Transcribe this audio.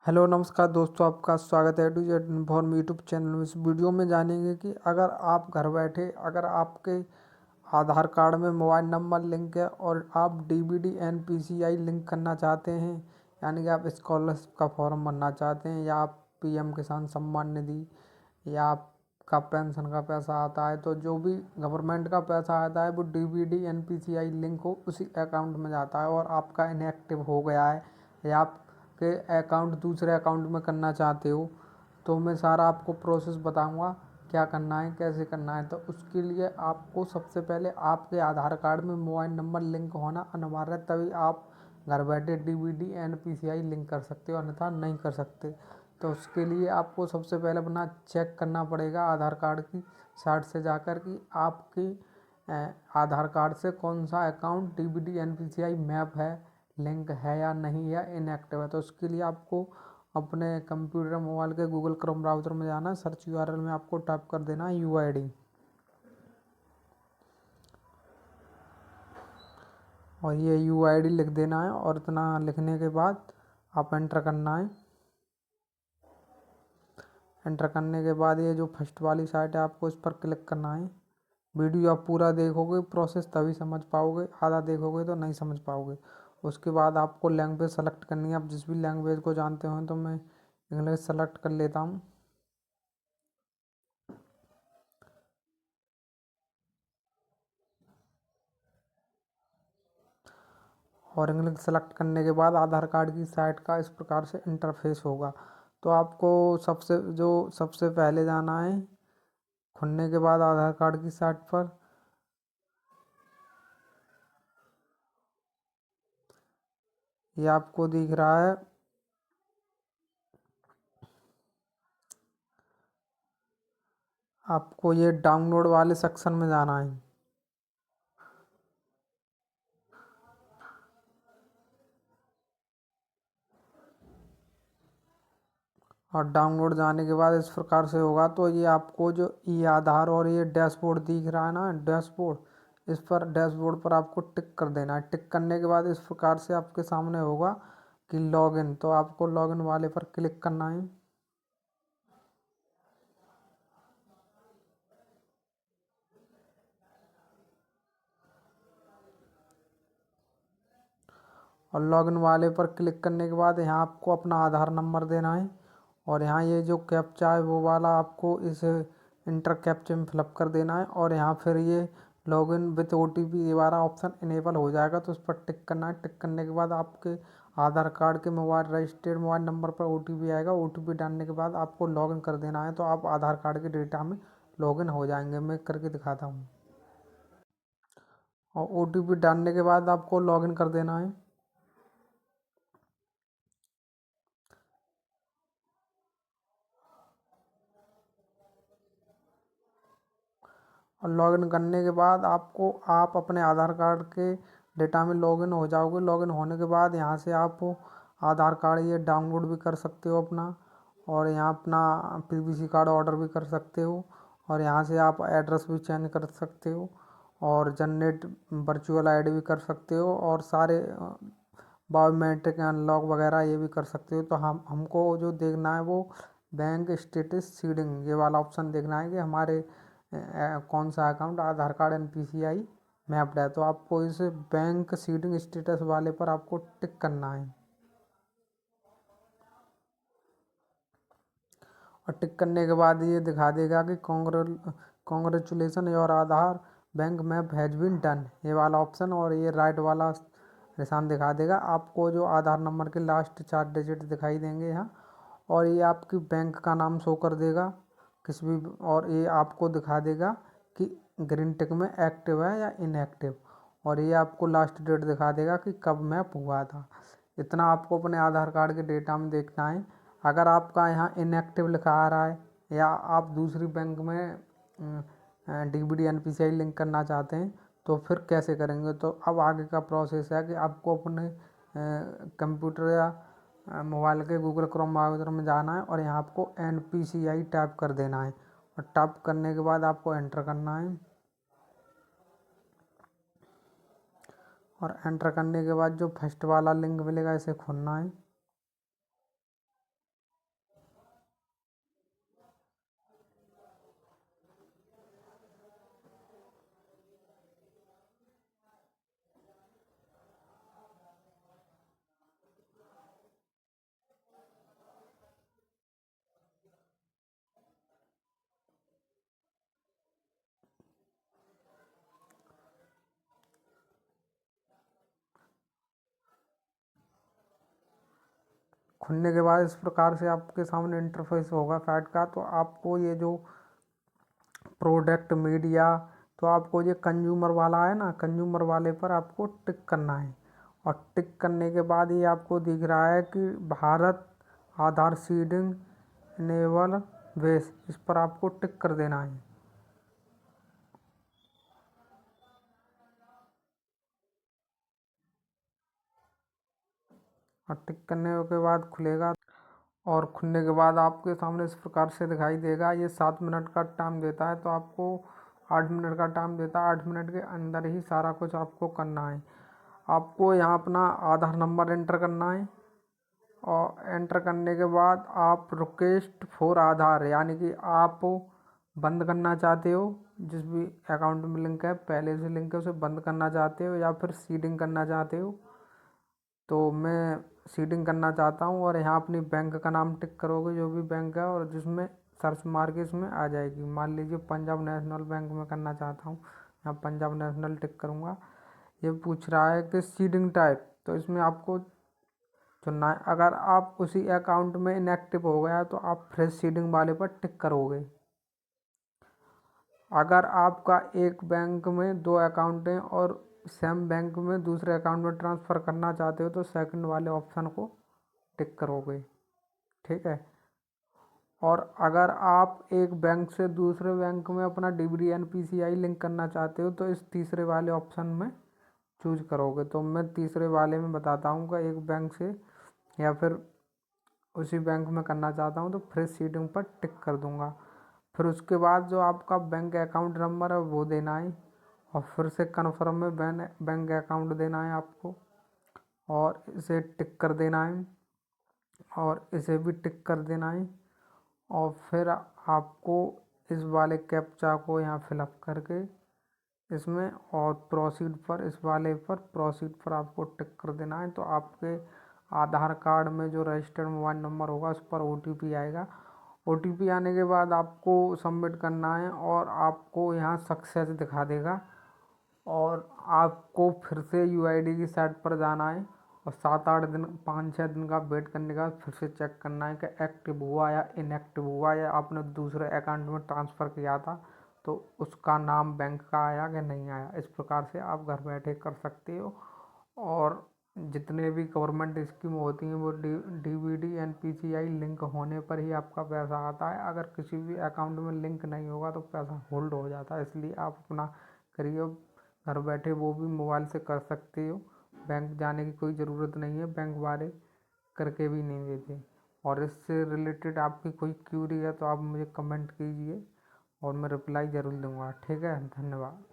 Hello नमस्कार दोस्तों, आपका स्वागत है to Z inform YouTube channel में। इस वीडियो में जानेंगे कि अगर आप घर बैठे अगर आपके आधार कार्ड में मोबाइल नंबर लिंक है और आप डीबीडी एनपीसीआई लिंक करना चाहते हैं, यानी कि आप स्कॉलरशिप का फॉर्म भरना चाहते हैं, या आप पीएम किसान सम्मान निधि, या आपका पेंशन का पैसा आता है, तो जो भी गवर्नमेंट का पैसा आता है वो डीबीडी एनपीसीआई लिंक हो उसी अकाउंट में जाता है। और आपका इनएक्टिव हो गया है या आप के अकाउंट दूसरे अकाउंट में करना चाहते हो, तो मैं सारा आपको प्रोसेस बताऊंगा क्या करना है, कैसे करना है। तो उसके लिए आपको सबसे पहले आपके आधार कार्ड में मोबाइल नंबर लिंक होना अनिवार्य है, तभी आप घर बैठे डीबीडी एनपीसीआई लिंक कर सकते हो, अन्यथा नहीं कर सकते। तो उसके लिए आपको सबसे पहले अपना चेक करना पड़ेगा आधार कार्ड की साइट से जाकर कि आपके आधार कार्ड से कौन सा अकाउंट डीबीडी एनपीसीआई मैप है, लिंक है या नहीं, या इनएक्टिव है। तो उसके लिए आपको अपने कंप्यूटर मोबाइल के गूगल क्रोम ब्राउज़र में जाना है, सर्च यूआरएल में आपको टाइप कर देना है यूआईडी, और ये यूआईडी लिख देना है। और इतना लिखने के बाद आप एंटर करना है। एंटर करने के बाद ये जो फर्स्ट वाली साइट है आपको इस पर क्लिक करना है। वीडियो आप पूरा देखोगे प्रोसेस तभी समझ पाओगे, आधा देखोगे तो नहीं समझ पाओगे। उसके बाद आपको लैंग्वेज सेलेक्ट करनी है, आप जिस भी लैंग्वेज को जानते हो। तो मैं इंग्लिश सेलेक्ट कर लेता हूँ। और इंग्लिश सेलेक्ट करने के बाद आधार कार्ड की साइट का इस प्रकार से इंटरफेस होगा। तो आपको सबसे पहले जाना है, खुलने के बाद आधार कार्ड की साइट पर ये आपको दिख रहा है, आपको ये डाउनलोड वाले सेक्शन में जाना है। और डाउनलोड जाने के बाद इस प्रकार से होगा। तो ये आपको जो ई आधार और ये डैशबोर्ड दिख रहा है ना, डैशबोर्ड, इस पर डैशबोर्ड पर आपको टिक कर देना है। टिक करने के बाद इस प्रकार से आपके सामने होगा कि लॉगिन, तो आपको लॉगिन वाले पर क्लिक करना है। और लॉगिन वाले पर क्लिक करने के बाद यहाँ आपको अपना आधार नंबर देना है, और यहाँ ये जो कैप्चा है वो वाला आपको इस इंटर कैप्चे में फिलअप कर देना है। और यहाँ फिर ये लॉगिन विथ ओटीपी ये वाला ऑप्शन इनेबल हो जाएगा, तो उस पर टिक करना है। टिक करने के बाद आपके आधार कार्ड के मोबाइल रजिस्टर्ड मोबाइल नंबर पर ओटीपी आएगा। ओटीपी डालने के बाद आपको लॉगिन कर देना है, तो आप आधार कार्ड के डेटा में लॉगिन हो जाएंगे। मैं करके दिखाता हूँ। और ओटीपी डालने के बाद आपको लॉगिन कर देना है। और लॉगिन करने के बाद आप अपने आधार कार्ड के डेटा में लॉगिन हो जाओगे। लॉगिन होने के बाद यहाँ से आप आधार कार्ड ये डाउनलोड भी कर सकते हो अपना, और यहाँ अपना पीवीसी कार्ड ऑर्डर भी कर सकते हो। और यहाँ से आप एड्रेस भी चेंज कर सकते हो, और जनरेट वर्चुअल आईडी भी कर सकते हो, और सारे बायोमेट्रिक अनलॉक वगैरह ये भी कर सकते हो। तो हमको जो देखना है वो बैंक स्टेटस सीडिंग ये वाला ऑप्शन देखना है कि हमारे कौन सा अकाउंट आधार कार्ड एनपीसीआई मैप्ड है। तो आपको इस बैंक सीडिंग स्टेटस वाले पर आपको टिक करना है। और टिक करने के बाद ये दिखा देगा कि congratulations your Aadhaar bank map has been done, ये वाला ऑप्शन, और ये राइट वाला निशान दिखा देगा। आपको जो आधार नंबर के लास्ट 4 डिजिट दिखाई देंगे यहाँ, और ये आपकी बैंक का नाम शो कर देगा किसी भी, और ये आपको दिखा देगा कि ग्रीन टिक में एक्टिव है या इनएक्टिव, और ये आपको लास्ट डेट दिखा देगा कि कब मैप हुआ था। इतना आपको अपने आधार कार्ड के डेटा में देखना है। अगर आपका यहाँ इनएक्टिव लिखा आ रहा है, या आप दूसरी बैंक में डीबीडी एनपीसीआई लिंक करना चाहते हैं, तो फिर कैसे करेंगे। तो अब आगे का प्रोसेस है कि आपको अपने कंप्यूटर या मोबाइल के गूगल क्रोम ब्राउज़र में जाना है, और यहाँ आपको एनपीसीआई टाइप कर देना है। और टाइप करने के बाद आपको एंटर करना है। और एंटर करने के बाद जो फर्स्ट वाला लिंक मिलेगा इसे खोलना है। खुलने के बाद इस प्रकार से आपके सामने इंटरफेस होगा साइट का। तो आपको ये जो प्रोडक्ट मीडिया, तो आपको ये कंज्यूमर वाला है ना, कंज्यूमर वाले पर आपको टिक करना है। और टिक करने के बाद ये आपको दिख रहा है कि भारत आधार सीडिंग इनेबल बेस, इस पर आपको टिक कर देना है। और टिक करने के बाद खुलेगा। और खुलने के बाद आपके सामने इस प्रकार से दिखाई देगा। ये 7 मिनट का टाइम देता है, तो आपको 8 मिनट का टाइम देता है। 8 मिनट के अंदर ही सारा कुछ आपको करना है। आपको यहाँ अपना आधार नंबर एंटर करना है। और एंटर करने के बाद आप रिक्वेस्ट फॉर आधार, यानी कि आप बंद करना चाहते हो, जिस भी अकाउंट में लिंक है, पहले से लिंक है, उसे बंद करना चाहते हो या फिर सीडिंग करना चाहते हो। तो मैं सीडिंग करना चाहता हूँ। और यहाँ अपनी बैंक का नाम टिक करोगे, जो भी बैंक है, और जिसमें सर्च मार के इसमें आ जाएगी। मान लीजिए पंजाब नेशनल बैंक में करना चाहता हूँ, यहाँ पंजाब नेशनल टिक करूँगा। ये पूछ रहा है कि सीडिंग टाइप, तो इसमें आपको चुनना है। अगर आप उसी अकाउंट में इनएक्टिव हो गया तो आप फ्रेश सीडिंग वाले पर टिक करोगे। अगर आपका एक बैंक में 2 अकाउंट हैं और सेम बैंक में दूसरे अकाउंट में ट्रांसफ़र करना चाहते हो तो सेकंड वाले ऑप्शन को टिक करोगे। ठीक है। और अगर आप एक बैंक से दूसरे बैंक में अपना डीबीडी एनपीसीआई लिंक करना चाहते हो तो इस तीसरे वाले ऑप्शन में चूज करोगे। तो मैं तीसरे वाले में बताता हूँ कि एक बैंक से या फिर उसी बैंक में करना चाहता हूँ, तो फ्रेश सीडिंग पर टिक कर दूँगा। फिर उसके बाद जो आपका बैंक अकाउंट नंबर है वो देना है, और फिर से कन्फर्म में बैंक अकाउंट देना है आपको, और इसे टिक कर देना है, और इसे भी टिक कर देना है। और फिर आपको इस वाले कैप्चा को यहाँ फिलअप करके इसमें और प्रोसीड पर, इस वाले पर प्रोसीड पर आपको टिक कर देना है। तो आपके आधार कार्ड में जो रजिस्टर्ड मोबाइल नंबर होगा उस पर ओटीपी आएगा। ओटीपी आने के बाद आपको सबमिट करना है और आपको यहाँ सक्सेस दिखा देगा। और आपको फिर से यूआईडी की साइट पर जाना है और 7-8 दिन, 5-6 दिन का वेट करने का फिर से चेक करना है कि एक्टिव हुआ या इनएक्टिव हुआ, या आपने दूसरे अकाउंट में ट्रांसफ़र किया था तो उसका नाम बैंक का आया कि नहीं आया। इस प्रकार से आप घर बैठे कर सकते हो। और जितने भी गवर्नमेंट स्कीम होती हैं वो डीबीडी एनपीसीआई लिंक होने पर ही आपका पैसा आता है। अगर किसी भी अकाउंट में लिंक नहीं होगा तो पैसा होल्ड हो जाता है। इसलिए आप अपना करिए, घर बैठे वो भी मोबाइल से कर सकते हो। बैंक जाने की कोई ज़रूरत नहीं है, बैंक वाले करके भी नहीं देते। और इससे रिलेटेड आपकी कोई क्यूरी है तो आप मुझे कमेंट कीजिए और मैं रिप्लाई ज़रूर दूंगा। ठीक है, धन्यवाद।